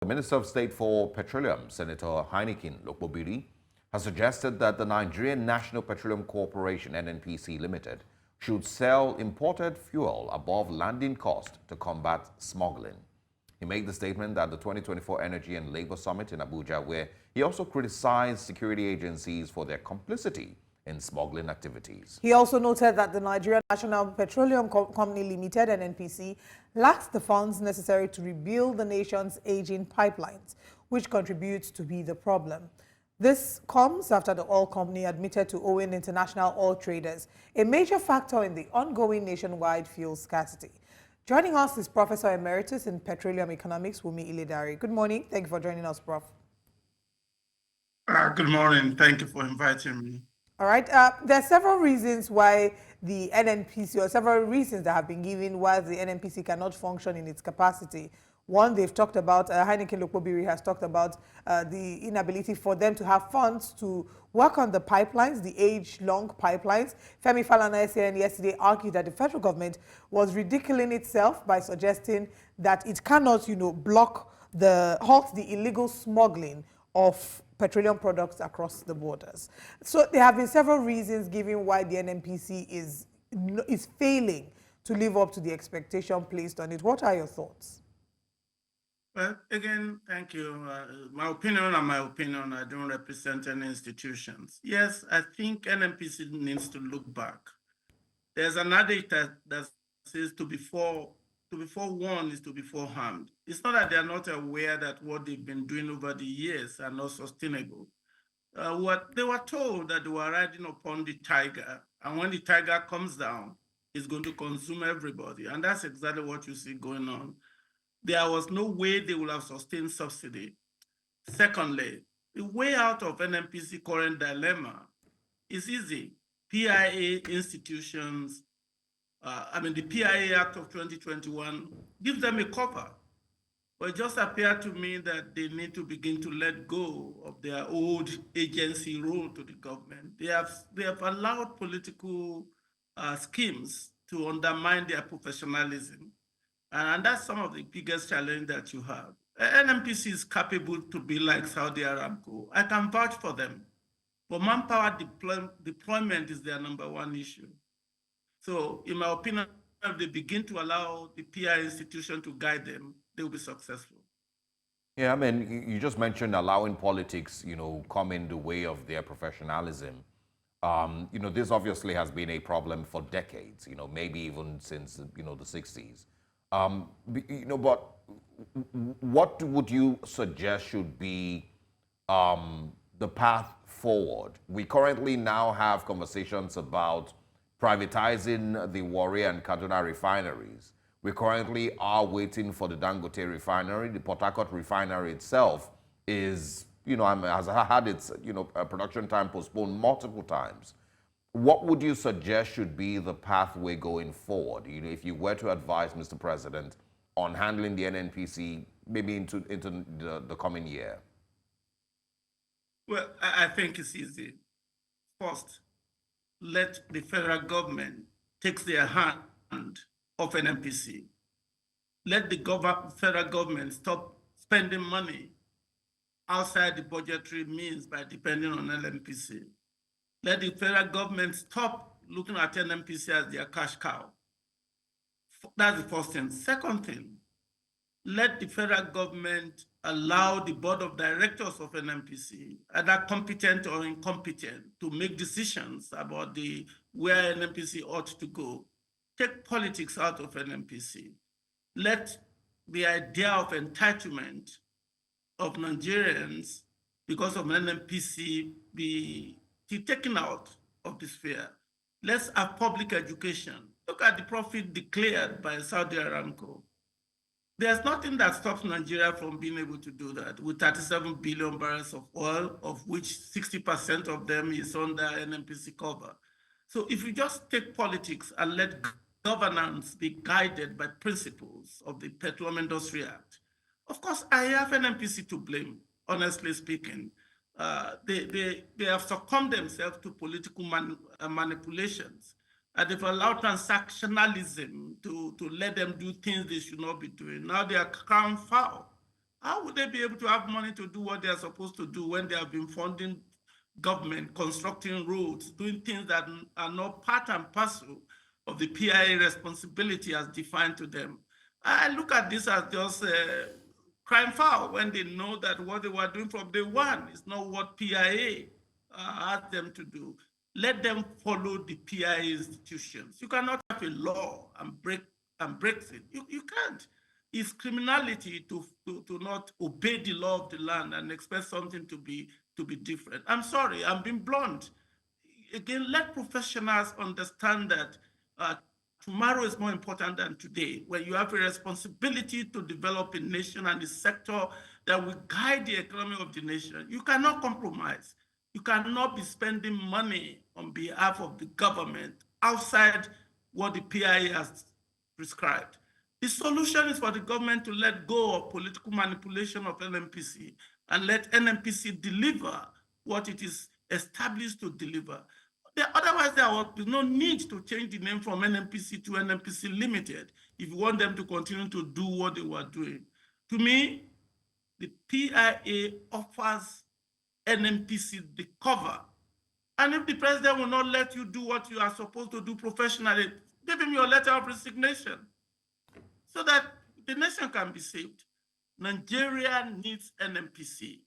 The Minister of State for Petroleum, Senator Heineken Lokpobiri, has suggested that the Nigerian National Petroleum Corporation, NNPC Limited, should sell imported fuel above landing cost to combat smuggling. He made the statement at the 2024 Energy and Labor Summit in Abuja, where he also criticized security agencies for their complicity in smuggling activities. He also noted that the Nigerian National Petroleum Company Limited, NNPC, lacks the funds necessary to rebuild the nation's aging pipelines, which contributes to be the problem. This comes after the oil company admitted to owing international oil traders a major factor in the ongoing nationwide fuel scarcity. Joining us is Professor Emeritus in Petroleum Economics, Wumi Iledare. Good morning. Thank you for joining us, Prof. Good morning. Thank you for inviting me. All right. There are several reasons why the NNPC, or several reasons that have been given why the NNPC cannot function in its capacity. One, they've talked about, Heineken Lokpobiri has talked about the inability for them to have funds to work on the pipelines, the age-long pipelines. Femi Falana yesterday argued that the federal government was ridiculing itself by suggesting that it cannot, halt the illegal smuggling of petroleum products across the borders. So there have been several reasons given why the NNPC is failing to live up to the expectation placed on it. What are your thoughts? Well, again, thank you. My opinion, I don't represent any institutions. Yes, I think NNPC needs to look back. There's an adage that says to be forewarned is to be forearmed. It's not that they're not aware that what they've been doing over the years are not sustainable. What they were told that they were riding upon the tiger, and when the tiger comes down, it's going to consume everybody. And that's exactly what you see going on. There was no way they would have sustained subsidy. Secondly, the way out of NNPC current dilemma is easy. PIA institutions, the PIA Act of 2021 gives them a cover. But it just appeared to me that they need to begin to let go of their old agency role to the government. They have allowed political schemes to undermine their professionalism. And that's some of the biggest challenge that you have. NNPC is capable to be like Saudi Aramco. I can vouch for them. But manpower deployment is their number one issue. So in my opinion, if they begin to allow the PI institution to guide them, they will be successful. Yeah, you just mentioned allowing politics, come in the way of their professionalism. This obviously has been a problem for decades, maybe even since, the 60s. But what would you suggest should be the path forward? We currently now have conversations about privatizing the Warri and Kaduna refineries. We currently are waiting for the Dangote refinery. The Port Harcourt refinery itself has had its production time postponed multiple times. What would you suggest should be the pathway going forward, if you were to advise Mr. President on handling the NNPC maybe into the coming year? Well, I think it's easy. First, let the federal government take their hand off NNPC. Let the federal government stop spending money outside the budgetary means by depending on NNPC. Let the federal government stop looking at NNPC as their cash cow. That's the first thing. Second thing, let the federal government allow the board of directors of NNPC, either competent or incompetent, to make decisions about where NNPC ought to go. Take politics out of NNPC. Let the idea of entitlement of Nigerians because of NNPC be taken out of the sphere. Let's have public education. Look at the profit declared by Saudi Aramco. There's nothing that stops Nigeria from being able to do that with 37 billion barrels of oil, of which 60% of them is under NNPC cover. So if you just take politics and let governance be guided by principles of the Petroleum Industry Act, of course, I have NNPC to blame, honestly speaking. They have succumbed themselves to political manipulations. And they've allowed transactionalism to let them do things they should not be doing. Now they are crown foul. How would they be able to have money to do what they are supposed to do when they have been funding government, constructing roads, doing things that are not part and parcel of the PIA responsibility as defined to them? I look at this as just crime foul when they know that what they were doing from day one is not what PIA asked them to do. Let them follow the PIA institutions. You cannot have a law and break it. You can't. It's criminality to not obey the law of the land and expect something to be different. I'm sorry, I'm being blunt. Again, let professionals understand that tomorrow is more important than today, when you have a responsibility to develop a nation and a sector that will guide the economy of the nation. You cannot compromise. You cannot be spending money on behalf of the government outside what the PIA has prescribed. The solution is for the government to let go of political manipulation of NNPC and let NNPC deliver what it is established to deliver. Otherwise, there will be no need to change the name from NNPC to NNPC Limited if you want them to continue to do what they were doing. To me, the PIA offers NNPC the cover. And if the president will not let you do what you are supposed to do professionally, give him your letter of resignation so that the nation can be saved. Nigeria needs NNPC.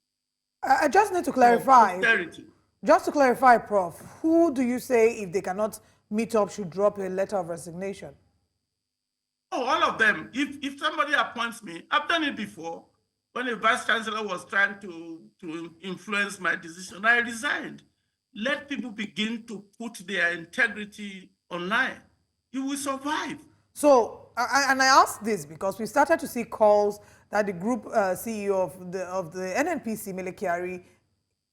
I just need to clarify. Just to clarify, Prof, who do you say, if they cannot meet up, should drop a letter of resignation? Oh, all of them. If somebody appoints me, I've done it before. When the vice chancellor was trying to influence my decision, I resigned. Let people begin to put their integrity online. You will survive. So, and I ask this because we started to see calls that the group CEO of the NNPC, Mele Kyari,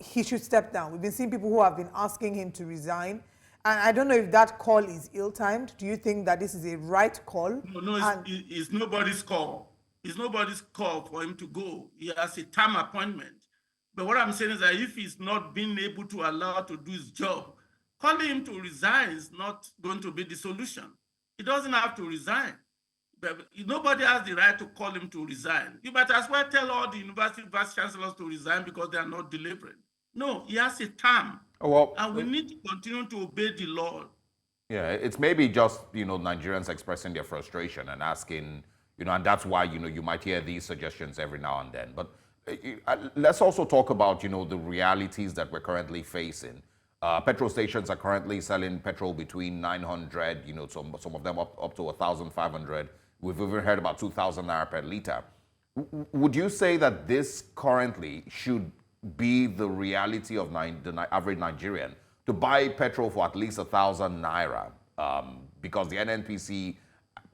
he should step down. We've been seeing people who have been asking him to resign. And I don't know if that call is ill-timed. Do you think that this is a right call? No, it's nobody's call. It's nobody's call for him to go. He has a term appointment. But what I'm saying is that if he's not being able to allow to do his job, calling him to resign is not going to be the solution. He doesn't have to resign. But nobody has the right to call him to resign. You might as well tell all the university vice chancellors to resign because they are not delivering. No, he has a term. Oh, well, and we need to continue to obey the law. Yeah, it's maybe just, Nigerians expressing their frustration and asking, and that's why, you might hear these suggestions every now and then. But let's also talk about, the realities that we're currently facing. Petrol stations are currently selling petrol between 900, some of them up to 1,500. We've even heard about 2,000 naira per liter. Would you say that this currently should be the reality of the average Nigerian, to buy petrol for at least 1,000 naira? Because the NNPC,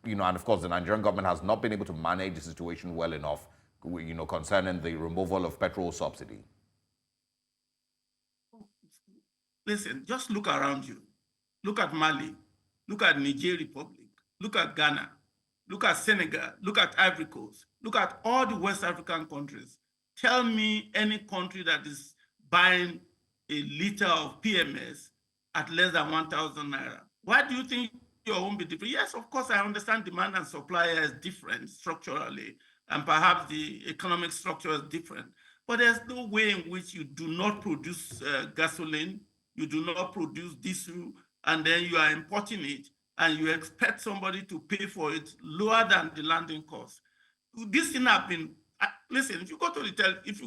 and of course the Nigerian government has not been able to manage the situation well enough, concerning the removal of petrol subsidy. Listen, just look around you. Look at Mali. Look at Niger Republic. Look at Ghana. Look at Senegal. Look at Ivory Coast. Look at all the West African countries. Tell me any country that is buying a liter of PMS at less than 1,000 naira. Why do you think your own be different? Yes, of course, I understand demand and supply is different structurally, and perhaps the economic structure is different. But there's no way in which you do not produce gasoline, you do not produce diesel, and then you are importing it, and you expect somebody to pay for it lower than the landing cost. This thing have been, listen, if you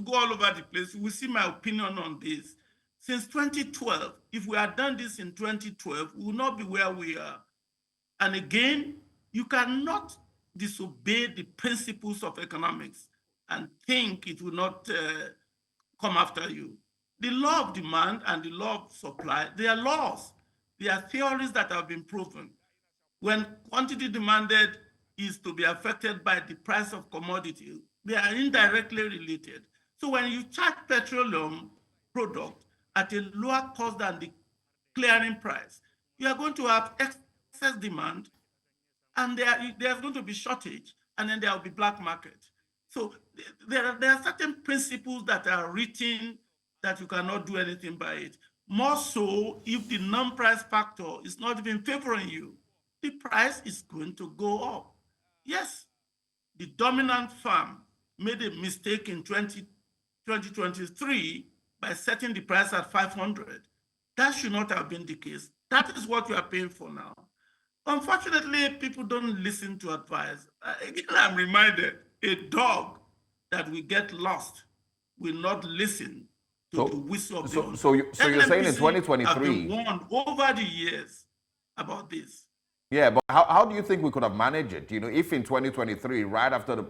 go all over the place, you will see my opinion on this. Since 2012, if we had done this in 2012, we will not be where we are. And again, you cannot disobey the principles of economics and think it will not come after you. The law of demand and the law of supply, they are laws. They are theories that have been proven. When quantity demanded is to be affected by the price of commodity, they are indirectly related. So when you charge petroleum product at a lower cost than the clearing price, you are going to have excess demand, and there's going to be shortage, and then there will be black market. So there are certain principles that are written that you cannot do anything by it. More so if the non-price factor is not even favoring you, the price is going to go up. Yes, the dominant firm made a mistake in 2023 by setting the price at 500. That should not have been the case. That is what you are paying for now. Unfortunately, people don't listen to advice. Again, I'm reminded, a dog that will get lost will not listen to the whistle of the owner. So you're saying in 2023... have been warned over the years about this. Yeah, but how do you think we could have managed it? You know, if in 2023, right after the,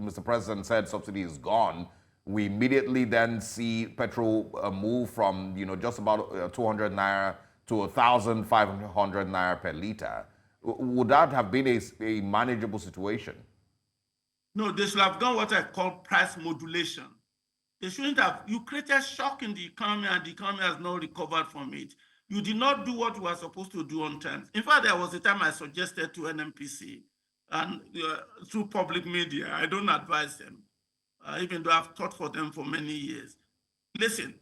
Mr. President said subsidy is gone, we immediately then see petrol move from, you know, just about 200 naira to 1,500 naira per liter. Would that have been a manageable situation? No, they should have done what I call price modulation. They shouldn't have. You created shock in the economy and the economy has not recovered from it. You did not do what you were supposed to do on time. In fact, there was a time I suggested to NNPC and through public media, I don't advise them, even though I've taught for them for many years. Listen,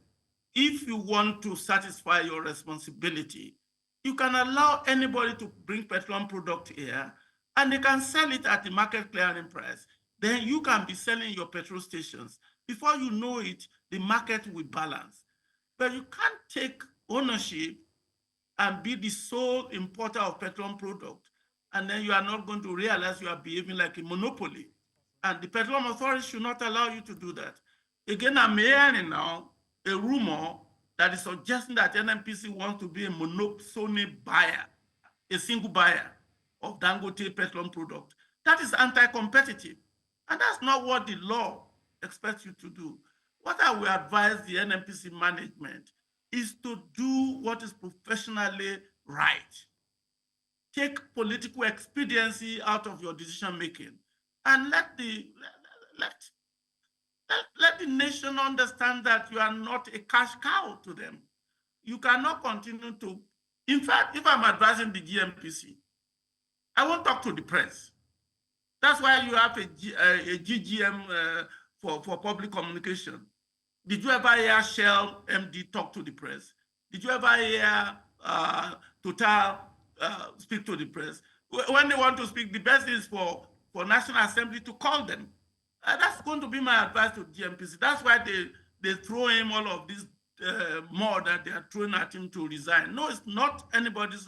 if you want to satisfy your responsibility, you can allow anybody to bring petroleum product here and they can sell it at the market clearing price. Then you can be selling your petrol stations. Before you know it, the market will balance. But you can't take ownership and be the sole importer of petroleum product, and then you are not going to realize you are behaving like a monopoly. And the Petroleum Authority should not allow you to do that. Again, I'm hearing now a rumor that is suggesting that NNPC wants to be a monopoly buyer, a single buyer of Dangote petroleum product. That is anti-competitive. And that's not what the law expects you to do. What I will advise the NNPC management is to do what is professionally right. Take political expediency out of your decision making and let the nation understand that you are not a cash cow to them. You cannot continue to, in fact, if I'm advising the GMPC, I won't talk to the press. That's why you have a GGM for public communication. Did you ever hear Shell MD talk to the press? Did you ever hear Total speak to the press? When they want to speak, the best is for National Assembly to call them. That's going to be my advice to GMPC. That's why they throw him all of this more that they are throwing at him to resign. No, it's not anybody's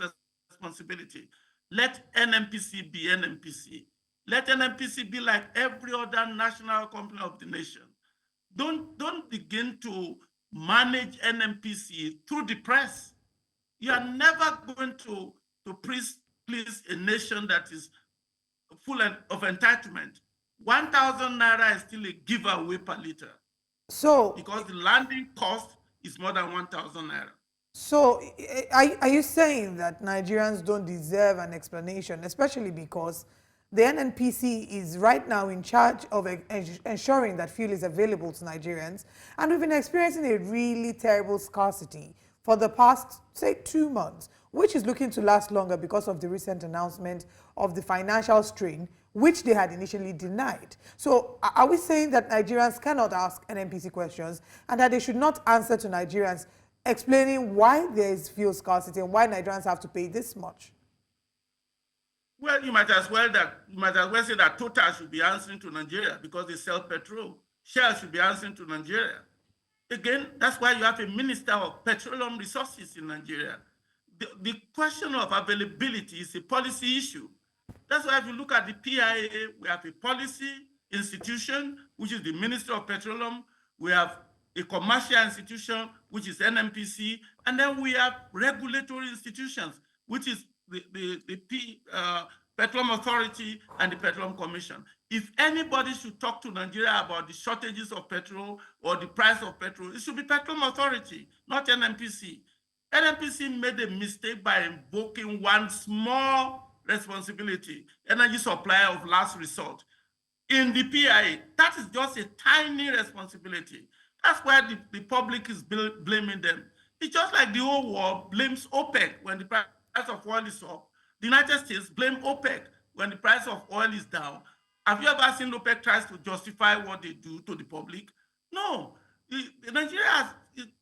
responsibility. Let NNPC be NNPC. Let NNPC be like every other national company of the nation. Don't begin to manage NNPC through the press. You are never going to please a nation that is full of entitlement. 1,000 naira is still a giveaway per liter. So, because the landing cost is more than 1,000 naira. So, are you saying that Nigerians don't deserve an explanation, especially because the NNPC is right now in charge of ensuring that fuel is available to Nigerians, and we've been experiencing a really terrible scarcity for the past, say, 2 months, which is looking to last longer because of the recent announcement of the financial strain, which they had initially denied. So are we saying that Nigerians cannot ask NNPC questions and that they should not answer to Nigerians explaining why there is fuel scarcity and why Nigerians have to pay this much? Well, you might as well say that Total should be answering to Nigeria because they sell petrol. Shell should be answering to Nigeria. Again, that's why you have a Minister of Petroleum Resources in Nigeria. The question of availability is a policy issue. That's why if you look at the PIA, we have a policy institution, which is the Ministry of Petroleum. We have a commercial institution, which is NNPC. And then we have regulatory institutions, which is the Petroleum Authority and the Petroleum Commission. If anybody should talk to Nigeria about the shortages of petrol or the price of petrol, it should be Petroleum Authority, not NNPC. NNPC made a mistake by invoking one small responsibility, energy supply of last resort. In the PIA, that is just a tiny responsibility. That's why the public is blaming them. It's just like the whole world blames OPEC when the price of oil is up. The United States blame OPEC when the price of oil is down. Have you ever seen OPEC tries to justify what they do to the public? No. Nigeria,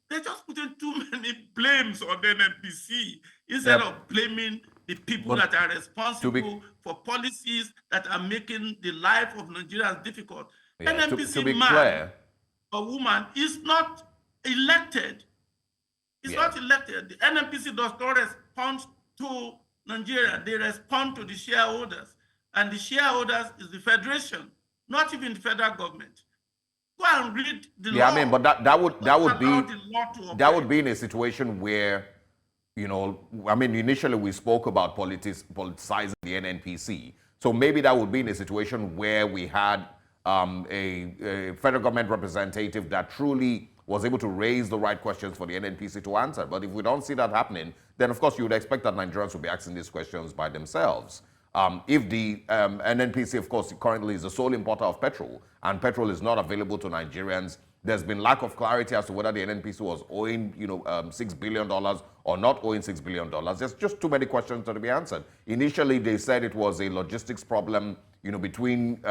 they're just putting too many blames on the NNPC instead of blaming the people that are responsible for policies that are making the life of Nigerians difficult. Yeah, NNPC to be man clear, or woman is not elected. It's yeah. not elected. The NNPC does not respond to Nigeria. They respond to the shareholders. And the shareholders is the federation, not even the federal government. Go and read the law. Yeah, I mean, but that would be in a situation where, you know, I mean, initially we spoke about politicizing the NNPC. So maybe that would be in a situation where we had a federal government representative that truly was able to raise the right questions for the NNPC to answer. But if we don't see that happening, then of course you would expect that Nigerians will be asking these questions by themselves. If the NNPC, of course, currently is the sole importer of petrol, and petrol is not available to Nigerians, there's been lack of clarity as to whether the NNPC was owing, you know, $6 billion or not owing $6 billion. There's just too many questions to be answered. Initially, they said it was a logistics problem, you know, between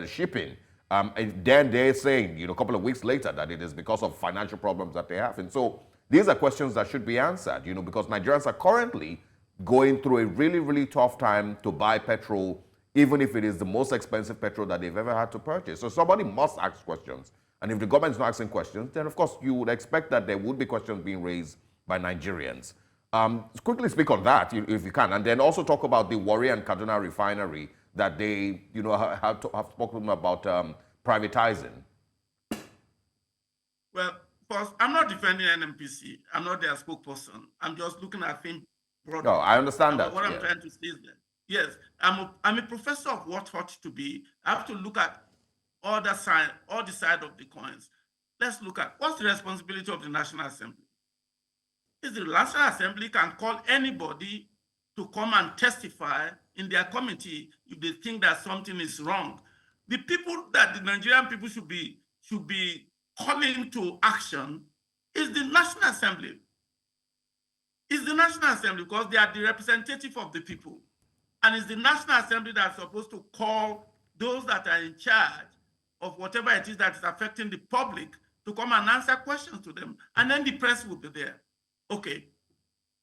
shipping. And then they're saying, you know, a couple of weeks later that it is because of financial problems that they have. And so these are questions that should be answered, you know, because Nigerians are currently going through a really, really tough time to buy petrol, even if it is the most expensive petrol that they've ever had to purchase. So somebody must ask questions. And if the government is not asking questions, then of course you would expect that there would be questions being raised by Nigerians. Quickly speak on that, if you can, and then also talk about the Warri and Kaduna refinery that they, you know, have spoken about privatizing. Well, first, I'm not defending NNPC. I'm not their spokesperson. I'm just looking at things broadly. No, I understand that. What I'm trying to say is that, yes, I'm a professor of what ought to be. I have to look at all the side of the coins. Let's look at what's the responsibility of the National Assembly. Is the National Assembly can call anybody to come and testify in their committee if they think that something is wrong. The people that the Nigerian people should be calling to action is the National Assembly. It's the National Assembly because they are the representative of the people. And it's the National Assembly that's supposed to call those that are in charge of whatever it is that is affecting the public to come and answer questions to them. And then the press will be there. Okay.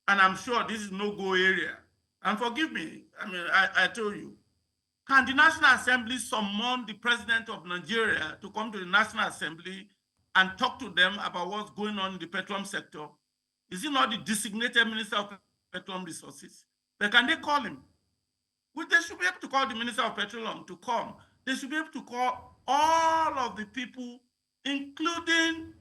And I'm sure this is no-go area. And forgive me, I mean, I told you, can the National Assembly summon the president of Nigeria to come to the National Assembly and talk to them about what's going on in the petroleum sector? Is he not the designated Minister of Petroleum Resources? But can they call him? Well, they should be able to call the Minister of Petroleum to come. They should be able to call all of the people, including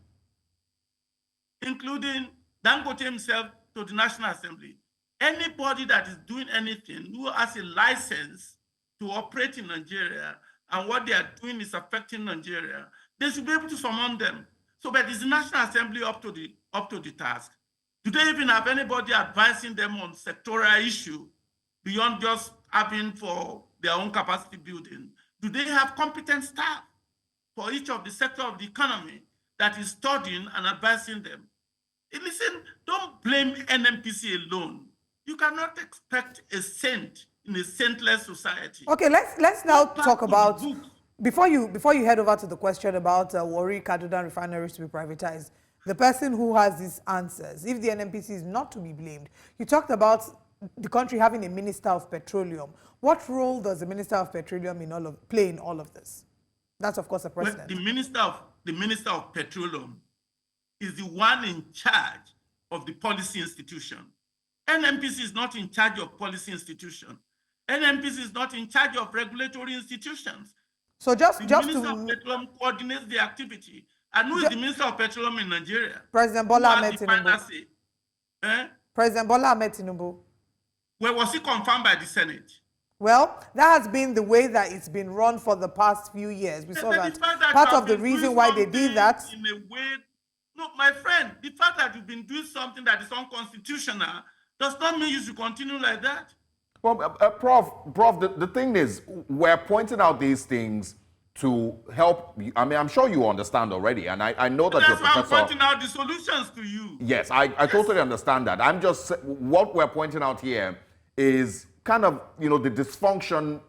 Dangote himself, to the National Assembly. Anybody that is doing anything who has a license to operate in Nigeria and what they are doing is affecting Nigeria, they should be able to summon them. So, but is the National Assembly up to the task? Do they even have anybody advising them on sectoral issue beyond just having for their own capacity building? Do they have competent staff for each of the sector of the economy that is studying and advising them? And listen, don't blame NNPC alone. You cannot expect a saint in a saintless society. Okay, let's now talk about, before you head over to the question about Warri Kaduna refineries to be privatized, the person who has these answers, if the NNPC is not to be blamed, you talked about the country having a Minister of Petroleum. What role does the Minister of Petroleum play in all of this? That's, of course, the president. Well, the Minister of Petroleum is the one in charge of the policy institution. NNPC is not in charge of policy institution. NNPC is not in charge of regulatory institutions. So the Minister of Petroleum coordinates the activity. And who is the Minister of Petroleum in Nigeria? President Bola Ahmed Tinubu. President Bola Ahmed Tinubu. Where was he confirmed by the Senate? Well, that has been the way that it's been run for the past few years. We saw that part of the reason why they did that. In a way, no, my friend, the fact that you've been doing something that is unconstitutional does not mean you should continue like that. Well, Prof, the thing is, we're pointing out these things to help. I mean, I'm sure you understand already, and I know that you're a professor. That's why I'm pointing out the solutions to you. Yes, I totally understand that. I'm just, what we're pointing out here is kind of, you know, the dysfunction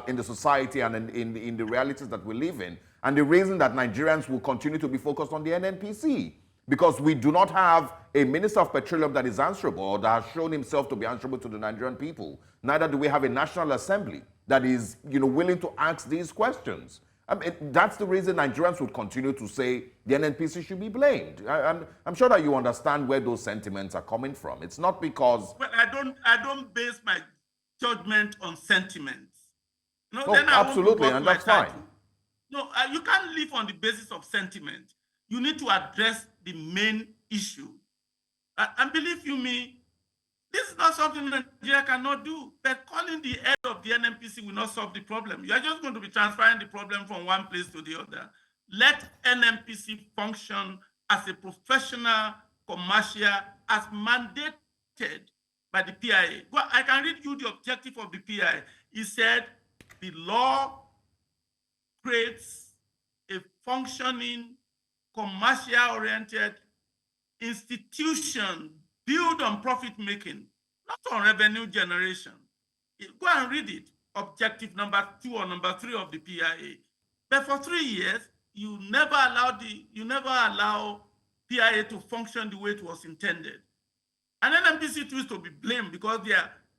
in the society and in the realities that we live in, and the reason that Nigerians will continue to be focused on the NNPC. Because we do not have a Minister of Petroleum that is answerable or that has shown himself to be answerable to the Nigerian people. Neither do we have a National Assembly that is, you know, willing to ask these questions. I mean, that's the reason Nigerians would continue to say the NNPC should be blamed. I'm sure that you understand where those sentiments are coming from. It's not because... Well, I don't base my judgment on sentiments. No, No, then I won't absolutely, report and my that's fine. title. No, you can't live on the basis of sentiment. You need to address the main issue. And believe you me, this is not something Nigeria cannot do. But calling the head of the NNPC will not solve the problem. You are just going to be transferring the problem from one place to the other. Let NNPC function as a professional commercial as mandated by the PIA. Well, I can read you the objective of the PIA. He said the law creates a functioning, commercial-oriented institution built on profit-making, not on revenue generation. Go and read it, objective number 2 or number 3 of the PIA. But for 3 years, you never allow PIA to function the way it was intended. And NNPC too is to be blamed because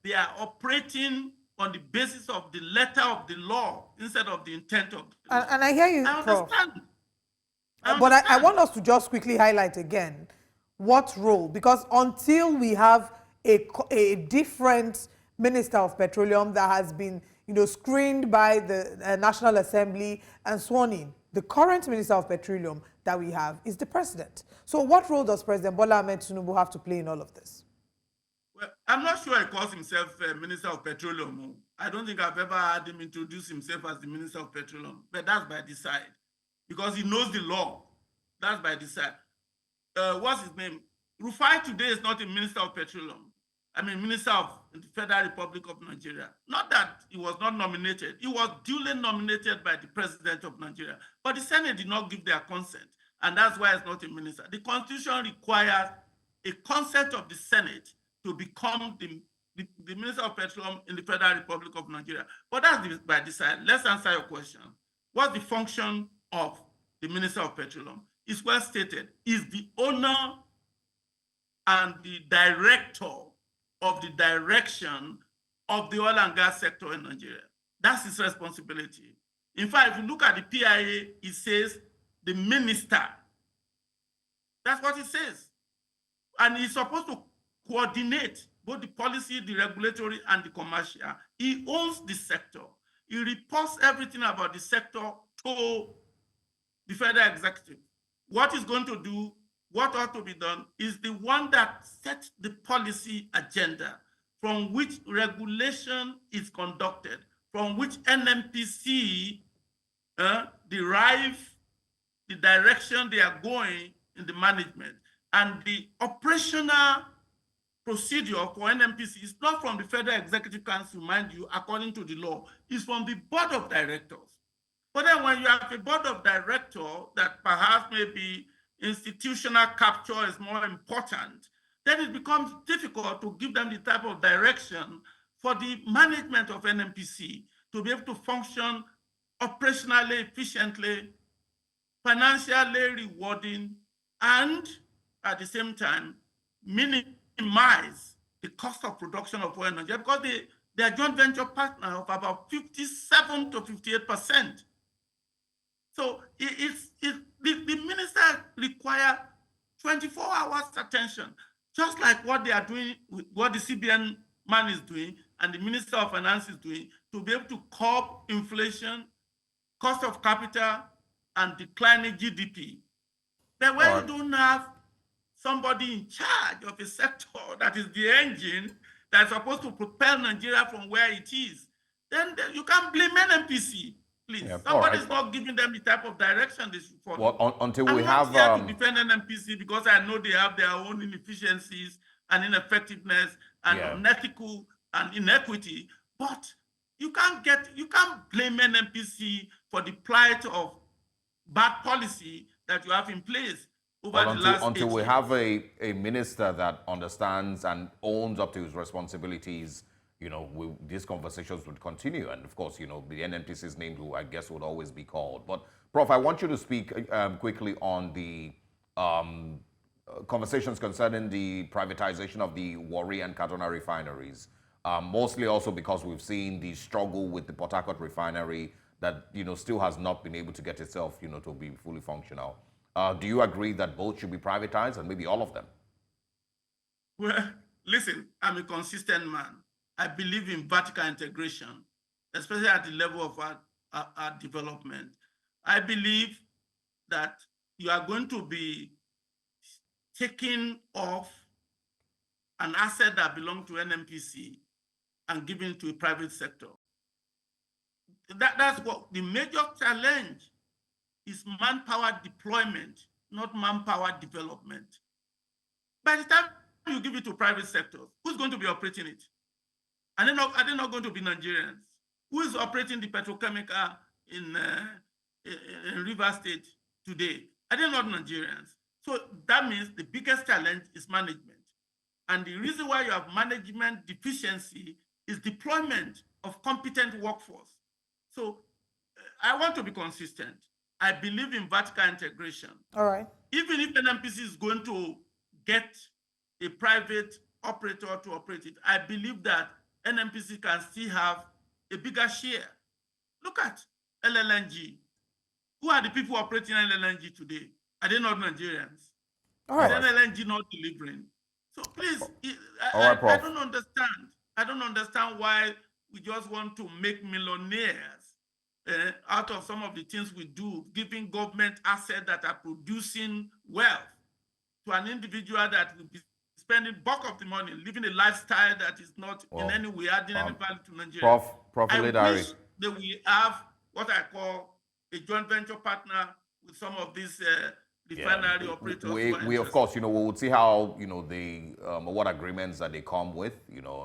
they are operating on the basis of the letter of the law instead of the intent of the law. And I hear you, I Prof. understand. But I want us to just quickly highlight again what role, because until we have a different Minister of Petroleum that has been, screened by the National Assembly and sworn in, the current Minister of Petroleum that we have is the President. So what role does President Bola Ahmed Tinubu have to play in all of this? Well, I'm not sure he calls himself Minister of Petroleum. I don't think I've ever heard him introduce himself as the Minister of Petroleum, but that's by design, because he knows the law. That's by design. What's his name? Rufai today is not a Minister of Petroleum. I mean, Minister of the Federal Republic of Nigeria. Not that he was not nominated. He was duly nominated by the President of Nigeria. But the Senate did not give their consent. And that's why it's not a minister. The Constitution requires a consent of the Senate to become the Minister of Petroleum in the Federal Republic of Nigeria. But that's by design. Let's answer your question. What's the function of the Minister of Petroleum? It's well stated. Is the owner and the director of the direction of the oil and gas sector in Nigeria. That's his responsibility. In fact, if you look at the PIA, it says the minister. That's what it says. And he's supposed to coordinate both the policy, the regulatory, and the commercial. He owns the sector. He reports everything about the sector to the federal executive. What he's going to do, what ought to be done, is the one that sets the policy agenda from which regulation is conducted, from which NNPC derive the direction they are going in the management. And the operational procedure for NNPC is not from the Federal Executive Council, mind you, according to the law. It's from the Board of Directors. But then when you have a Board of Directors that perhaps maybe institutional capture is more important, then it becomes difficult to give them the type of direction for the management of NNPC to be able to function operationally efficiently, financially rewarding, and at the same time minimize the cost of production of oil and Nigeria, because they are joint venture partner of about 57 to 58%. So the minister requires 24 hours attention, just like what they are doing, what the CBN man is doing, and the Minister of Finance is doing, to be able to curb inflation, cost of capital, and declining GDP. But when you don't have somebody in charge of a sector that is the engine that's supposed to propel Nigeria from where it is, then you can't blame NNPC. Please, yeah, somebody's not giving them the type of direction they should follow. Well, until we I'm have not here to defend NNPC because I know they have their own inefficiencies and ineffectiveness and unethical and inequity. But you can't blame NNPC for the plight of bad policy that you have in place over the last 8 years. Until we have a minister that understands and owns up to his responsibilities, these conversations would continue. And of course, the NNPC's name, I guess, would always be called. But Prof, I want you to speak quickly on the conversations concerning the privatization of the Warri and Kaduna refineries. Mostly also because we've seen the struggle with the Port Harcourt refinery that, still has not been able to get itself, to be fully functional. Do you agree that both should be privatized and maybe all of them? Well, listen, I'm a consistent man. I believe in vertical integration, especially at the level of our development. I believe that you are going to be taking off an asset that belongs to NNPC and giving it to a private sector. That's what the major challenge is: manpower deployment, not manpower development. By the time you give it to private sectors, who's going to be operating it? Are they not going to be Nigerians? Who is operating the petrochemical in Rivers State today? Are they not Nigerians? So that means the biggest challenge is management. And the reason why you have management deficiency is deployment of competent workforce. So I want to be consistent. I believe in vertical integration. All right. Even if NNPC is going to get a private operator to operate it, I believe that NNPC can still have a bigger share. Look at LLNG. Who are the people operating LLNG today? Are they not Nigerians? All right. Is LLNG not delivering? So please, All right, I don't understand. I don't understand why we just want to make millionaires out of some of the things we do, giving government assets that are producing wealth to an individual that will be spending bulk of the money, living a lifestyle that is not in any way adding any value to Nigeria. Prof. I Iledare. wish that we have what I call a joint venture partner with some of these refinery operators. We of course, we will see how, the what agreements that they come with,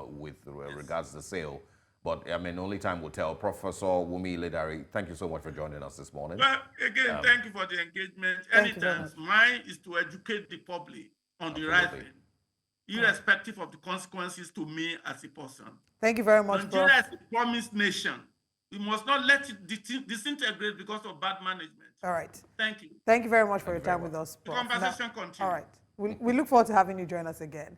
with regards to the sale. But I mean, only time will tell. Professor Wumi Iledare, thank you so much for joining us this morning. Well, again, thank you for the engagement. Anytime. Mine is to educate the public on the right thing, irrespective of the consequences to me as a person. Thank you very much, Nigeria is a promised nation. We must not let it disintegrate because of bad management. All right. Thank you. Thank you very much for your time with us, The Prof. conversation continues. All right. We look forward to having you join us again.